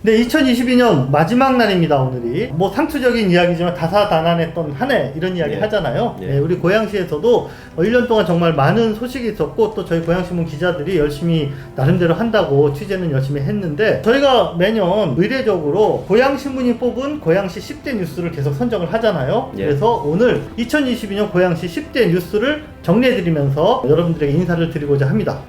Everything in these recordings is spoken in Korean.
네, 2022년 마지막 날입니다, 오늘이. 뭐 상투적인 이야기지만 다사다난했던 한 해 이런 이야기 예. 하잖아요. 예. 네, 우리 고양시에서도 1년 동안 정말 많은 소식이 있었고 또 저희 고양신문 기자들이 열심히 나름대로 한다고 취재는 열심히 했는데 저희가 매년 의례적으로 고양신문이 뽑은 고양시 10대 뉴스를 계속 선정을 하잖아요. 예. 그래서 오늘 2022년 고양시 10대 뉴스를 정리해드리면서 여러분들에게 인사를 드리고자 합니다.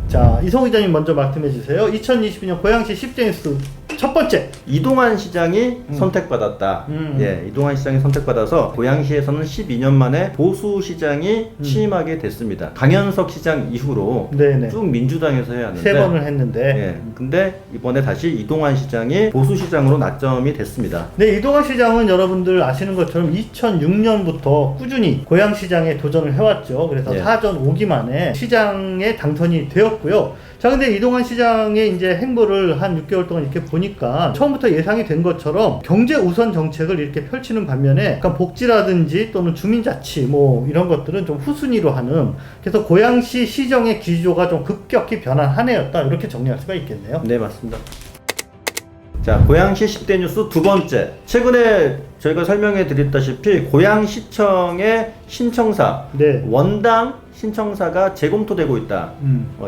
자, 이성우 기자님 먼저 말씀해 주세요. 2022년 고양시 10대 뉴스 첫 번째. 이동환 시장이 선택받았다. 예, 이동환 시장이 선택받아서 고양시에서는 12년 만에 보수 시장이 취임하게 됐습니다. 강현석 시장 이후로 네네. 쭉 민주당에서 해야 하는데 3번을 했는데. 예, 근데 이번에 다시 이동환 시장이 보수 시장으로 낙점이 됐습니다. 네, 이동환 시장은 여러분들 아시는 것처럼 2006년부터 꾸준히 고양시장에 도전을 해왔죠. 그래서 예. 4전 5기 만에 시장에 당선이 되었고요. 자, 근데 이동환 시장의 이제 행보를 한 6개월 동안 이렇게 보니까 처음부터 예상이 된 것처럼 경제 우선 정책을 이렇게 펼치는 반면에 약간 복지라든지 또는 주민자치 뭐 이런 것들은 좀 후순위로 하는, 그래서 고양시 시정의 기조가 좀 급격히 변한 한 해였다, 이렇게 정리할 수가 있겠네요. 네, 맞습니다. 자, 고양시 10대 뉴스 두 번째. 최근에 저희가 설명해 드렸다시피 고양시청의 신청사, 네. 원당 신청사가 재검토되고 있다.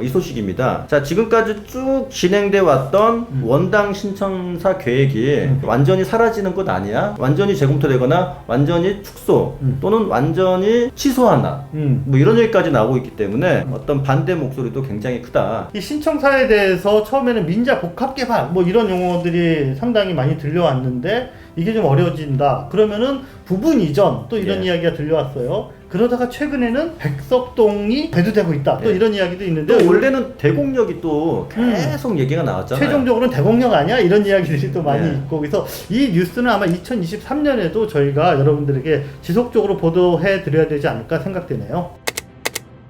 이 소식입니다. 자, 지금까지 쭉 진행돼 왔던 원당 신청사 계획이 완전히 사라지는 것 아니야? 완전히 재검토되거나 완전히 축소 또는 완전히 취소하나? 뭐 이런 얘기까지 나오고 있기 때문에 어떤 반대 목소리도 굉장히 크다. 이 신청사에 대해서 처음에는 민자 복합 개발 뭐 이런 용어들이 상당히 많이 들려왔는데 이게 좀 어려워진다. 그러면은 부분 이전 또 이런 예. 이야기가 들려왔어요. 그러다가 최근에는 백석동이 대두되고 있다. 또 예. 이런 이야기도 있는데 또 원래는 대곡역이 또 계속 얘기가 나왔잖아요. 최종적으로는 대곡역 아니야? 이런 이야기들이 또 많이 예. 있고, 그래서 이 뉴스는 아마 2023년에도 저희가 여러분들에게 지속적으로 보도해 드려야 되지 않을까 생각되네요.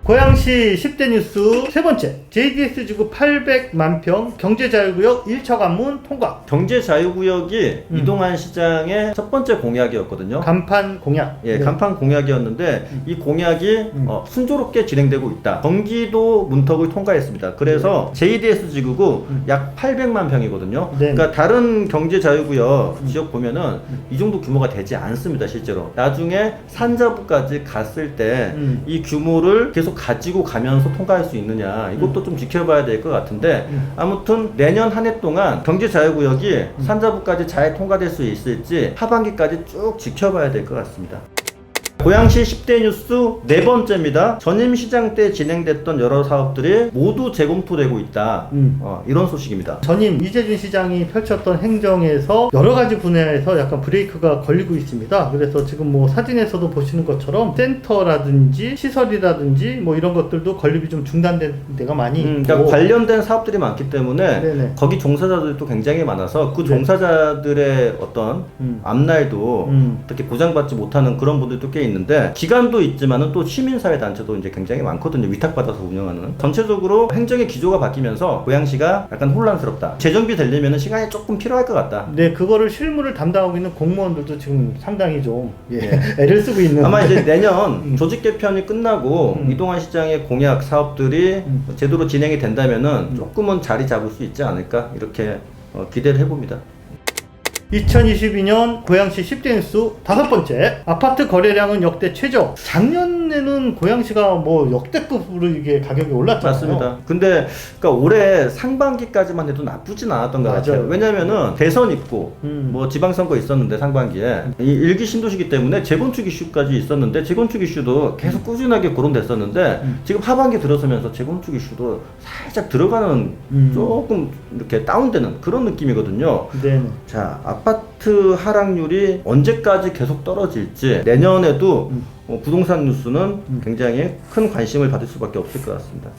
고양시 10대 뉴스 세 번째. JDS 지구 800만 평 경제자유구역 1차 관문 통과. 경제자유구역이 이동환 시장의 첫 번째 공약이었거든요. 간판 공약. 예, 네. 간판 공약이었는데 이 공약이 순조롭게 진행되고 있다. 경기도 문턱을 통과했습니다. 그래서 JDS 지구구 약 800만 평이거든요. 네. 그러니까 다른 경제자유구역 지역 보면은 이 정도 규모가 되지 않습니다, 실제로. 나중에 산자부까지 갔을 때 이 규모를 계속 가지고 가면서 통과할 수 있느냐, 이것도 좀 지켜봐야 될 것 같은데 아무튼 내년 한 해 동안 경제자유구역이 산자부까지 잘 통과될 수 있을지 하반기까지 쭉 지켜봐야 될 것 같습니다. 고양시 10대 뉴스 네 번째입니다. 전임 시장 때 진행됐던 여러 사업들이 모두 재검토되고 있다. 이런 소식입니다. 전임 이재준 시장이 펼쳤던 행정에서 여러 가지 분야에서 약간 브레이크가 걸리고 있습니다. 그래서 지금 뭐 사진에서도 보시는 것처럼 센터라든지 시설이라든지 뭐 이런 것들도 건립이 좀 중단된 데가 많이 있고, 그러니까 관련된 사업들이 많기 때문에 네네. 거기 종사자들도 굉장히 많아서 그 네. 종사자들의 어떤 앞날도 어떻게 보장받지 못하는 그런 분들도 꽤 있는데, 기관도 있지만은 또 시민사회 단체도 이제 굉장히 많거든요. 위탁받아서 운영하는. 전체적으로 행정의 기조가 바뀌면서 고양시가 약간 혼란스럽다. 재정비 되려면 시간이 조금 필요할 것 같다. 네, 그거를 실무를 담당하고 있는 공무원들도 지금 상당히 좀 예. 애를 쓰고 있는. 아마 이제 내년 조직 개편이 끝나고 이동환 시장의 공약 사업들이 제대로 진행이 된다면은 조금은 자리 잡을 수 있지 않을까, 이렇게 기대를 해봅니다. 2022년 고양시 10대 뉴스 다섯 번째. 아파트 거래량은 역대 최저. 작년에는 고양시가 뭐 역대급으로 이게 가격이 올랐잖아요. 맞습니다. 근데 그러니까 올해 상반기까지만 해도 나쁘진 않았던 것 같아요. 맞아요. 왜냐면은 대선 있고 뭐 지방선거 있었는데 상반기에 이 일기 신도시기 때문에 재건축 이슈까지 있었는데 재건축 이슈도 계속 꾸준하게 거론됐었는데 지금 하반기 들어서면서 재건축 이슈도 살짝 들어가는 조금 이렇게 다운되는 그런 느낌이거든요. 네. 자, 아파트 하락률이 언제까지 계속 떨어질지 내년에도 부동산 뉴스는 굉장히 큰 관심을 받을 수밖에 없을 것 같습니다.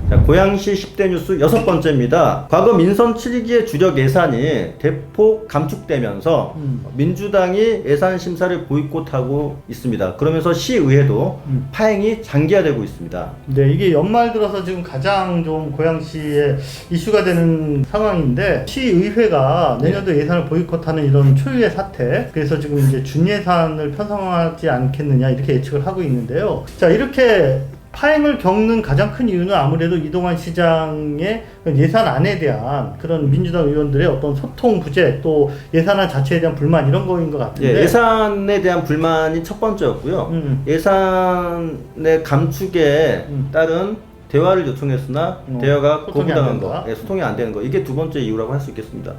자, 고양시 10대 뉴스 여섯 번째입니다. 과거 민선 7기의 주력 예산이 대폭 감축되면서 민주당이 예산 심사를 보이콧하고 있습니다. 그러면서 시의회도 파행이 장기화되고 있습니다. 네, 이게 연말 들어서 지금 가장 좀 고양시에 이슈가 되는 상황인데, 시의회가 내년도 예산을 보이콧하는 이런 초유의 사태, 그래서 지금 이제 준예산을 편성하지 않겠느냐 이렇게 예측을 하고 있는데요. 자, 이렇게 파행을 겪는 가장 큰 이유는 아무래도 이동환 시장의 예산안에 대한 그런 민주당 의원들의 어떤 소통 부재, 또 예산안 자체에 대한 불만 이런 거인 것 같은데. 예, 예산에 대한 불만이 첫 번째였고요. 예산의 감축에 따른 대화를 요청했으나 대화가 소통이 안 거부당한 된다. 거, 예, 소통이 안 되는 거, 이게 두 번째 이유라고 할 수 있겠습니다.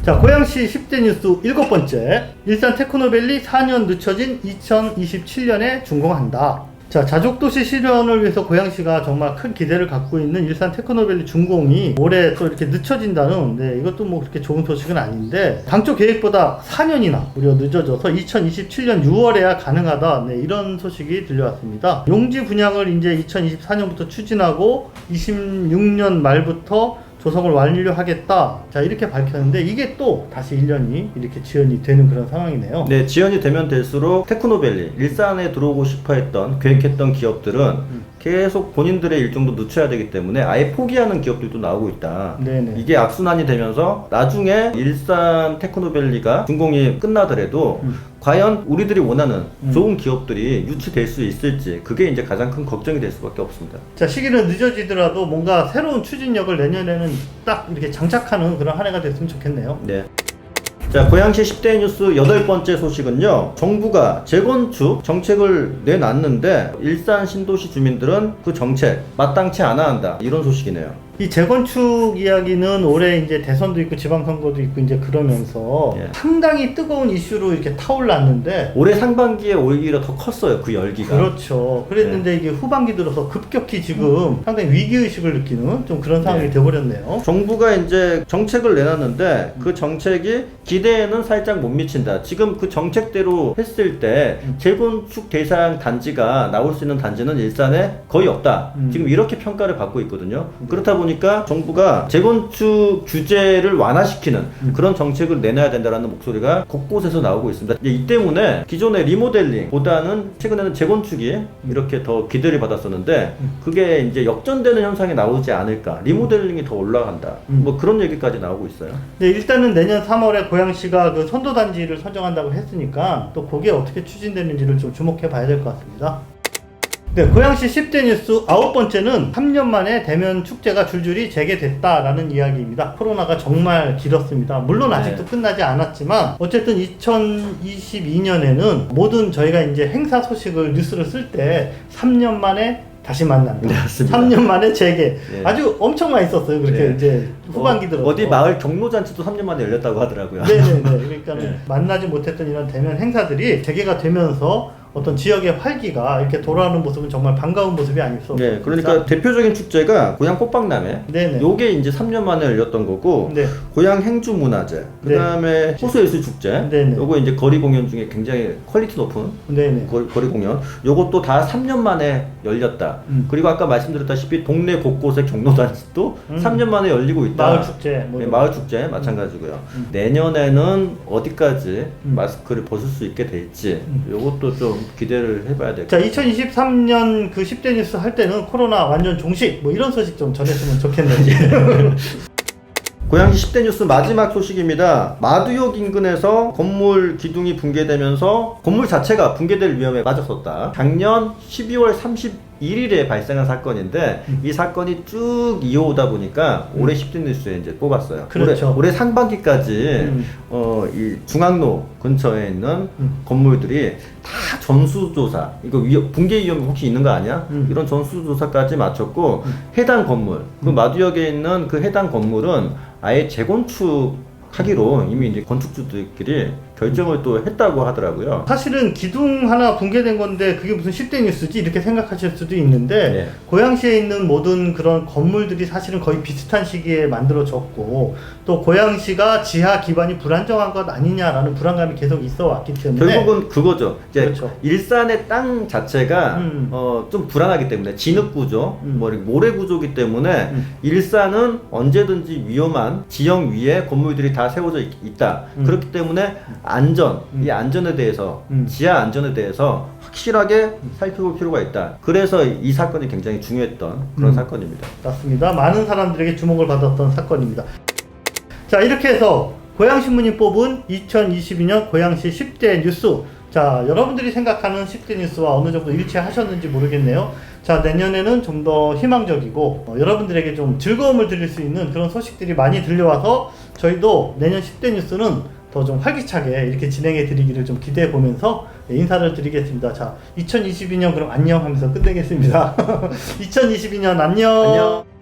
자, 고양시 10대 뉴스 7번째. 일산 테크노밸리 4년 늦춰진 2027년에 준공한다. 자, 자족도시 실현을 위해서 고양시가 정말 큰 기대를 갖고 있는 일산 테크노밸리 준공이 올해 또 이렇게 늦춰진다는, 네, 이것도 뭐 그렇게 좋은 소식은 아닌데, 당초 계획보다 4년이나 무려 늦어져서 2027년 6월에야 가능하다. 네, 이런 소식이 들려왔습니다. 용지 분양을 이제 2024년부터 추진하고 26년 말부터 조성을 완료하겠다. 자, 이렇게 밝혔는데 이게 또 다시 1년이 이렇게 지연이 되는 그런 상황이네요. 네, 지연이 되면 될수록 테크노밸리, 일산에 들어오고 싶어 했던, 계획했던 기업들은 계속 본인들의 일정도 늦춰야 되기 때문에 아예 포기하는 기업들도 나오고 있다. 네네. 이게 악순환이 되면서 나중에 일산 테크노밸리가 준공이 끝나더라도 과연 우리들이 원하는 좋은 기업들이 유치될 수 있을지, 그게 이제 가장 큰 걱정이 될 수밖에 없습니다. 자, 시기는 늦어지더라도 뭔가 새로운 추진력을 내년에는 딱 이렇게 장착하는 그런 한 해가 됐으면 좋겠네요. 네. 자, 고양시 10대 뉴스 8번째 소식은요, 정부가 재건축 정책을 내놨는데 일산 신도시 주민들은 그 정책 마땅치 않아 한다, 이런 소식이네요. 이 재건축 이야기는 올해 이제 대선도 있고 지방선거도 있고 이제 그러면서 예. 상당히 뜨거운 이슈로 이렇게 타올랐는데, 올해 상반기에 오히려 더 컸어요, 그 열기가. 그렇죠. 그랬는데 이게 후반기 들어서 급격히 지금 상당히 위기의식을 느끼는 좀 그런 상황이 네. 돼버렸네요. 정부가 이제 정책을 내놨는데 그 정책이 기대에는 살짝 못 미친다. 지금 그 정책대로 했을 때 재건축 대상 단지가 나올 수 있는 단지는 일산에 거의 없다. 지금 이렇게 평가를 받고 있거든요. 그렇다 보니까 정부가 재건축 규제를 완화시키는 그런 정책을 내놔야 된다는 목소리가 곳곳에서 나오고 있습니다. 이 때문에 기존의 리모델링보다는 최근에는 재건축이 이렇게 더 기대를 받았었는데 그게 이제 역전되는 현상이 나오지 않을까. 리모델링이 더 올라간다. 뭐 그런 얘기까지 나오고 있어요. 네, 일단은 내년 3월에 고양시가 그 선도단지를 선정한다고 했으니까 또 그게 어떻게 추진되는지를 좀 주목해 봐야 될 것 같습니다. 네, 고양시 10대 뉴스 9번째는 3년 만에 대면 축제가 줄줄이 재개됐다라는 이야기입니다. 코로나가 정말 길었습니다. 물론 아직도 끝나지 않았지만 어쨌든 2022년에는 모든 저희가 이제 행사 소식을 뉴스를 쓸 때 3년 만에 다시 만난다. 네, 맞습니다. 3년 만에 재개. 네. 아주 엄청 많이 썼어요. 그렇게 네. 이제 후반기 들어서. 어디 마을 경로잔치도 3년 만에 열렸다고 하더라고요. 네네네. 그러니까 네. 만나지 못했던 이런 대면 행사들이 재개가 되면서 어떤 지역의 활기가 이렇게 돌아오는 모습은 정말 반가운 모습이 아닐 수 없습니다. 네, 그러니까 대표적인 축제가 고양 꽃박람회. 네네. 요게 이제 3년 만에 열렸던 거고, 네. 고양 행주문화제, 그 다음에 호수예술축제, 네네. 요거 이제 거리 공연 중에 굉장히 퀄리티 높은 네네. 거리 공연, 요것도 다 3년 만에 열렸다. 그리고 아까 말씀드렸다시피 동네 곳곳의 경로단지도 3년 만에 열리고 있다. 마을 축제. 뭐 네, 이런 마을 축제 마찬가지고요. 내년에는 어디까지 마스크를 벗을 수 있게 될지, 요것도 좀 기대를 해봐야 될 것 자, 같아요. 2023년 그 10대 뉴스 할 때는 코로나 완전 종식 뭐 이런 소식 좀 전했으면 좋겠네요. 고양시 10대 뉴스 마지막 소식입니다. 마두역 인근에서 건물 기둥이 붕괴되면서 건물 자체가 붕괴될 위험에 빠졌었다. 작년 12월 31일에 발생한 사건인데 이 사건이 쭉 이어오다 보니까 올해 10대 뉴스에 이제 뽑았어요. 그렇죠. 올해 상반기까지 이 중앙로 근처에 있는 건물들이 다 전수조사, 이거 붕괴 위험이 혹시 있는 거 아니야? 이런 전수조사까지 마쳤고 해당 건물, 그 마두역에 있는 그 해당 건물은 아예 재건축하기로 이미 이제 건축주들끼리 결정을 또 했다고 하더라고요. 사실은 기둥 하나 붕괴된 건데 그게 무슨 10대 뉴스지 이렇게 생각하실 수도 있는데 네. 고양시에 있는 모든 그런 건물들이 사실은 거의 비슷한 시기에 만들어졌고 또 고양시가 지하 기반이 불안정한 것 아니냐라는 불안감이 계속 있어 왔기 때문에 결국은 그거죠. 이제 그렇죠. 일산의 땅 자체가 좀 불안하기 때문에 진흙 구조, 뭐 이렇게 모래 구조기 때문에 일산은 언제든지 위험한 지형 위에 건물들이 다 세워져 있다. 그렇기 때문에 안전, 이 안전에 대해서 지하 안전에 대해서 확실하게 살펴볼 필요가 있다. 그래서 이 사건이 굉장히 중요했던 그런 사건입니다. 맞습니다. 많은 사람들에게 주목을 받았던 사건입니다. 자, 이렇게 해서 고양신문이 뽑은 2022년 고양시 10대 뉴스 자, 여러분들이 생각하는 10대 뉴스와 어느 정도 일치하셨는지 모르겠네요. 자, 내년에는 좀 더 희망적이고 여러분들에게 좀 즐거움을 드릴 수 있는 그런 소식들이 많이 들려와서 저희도 내년 10대 뉴스는 더 좀 활기차게 이렇게 진행해 드리기를 좀 기대해 보면서 인사를 드리겠습니다. 자, 2022년 그럼 안녕 하면서 끝내겠습니다. 2022년 안녕. 안녕.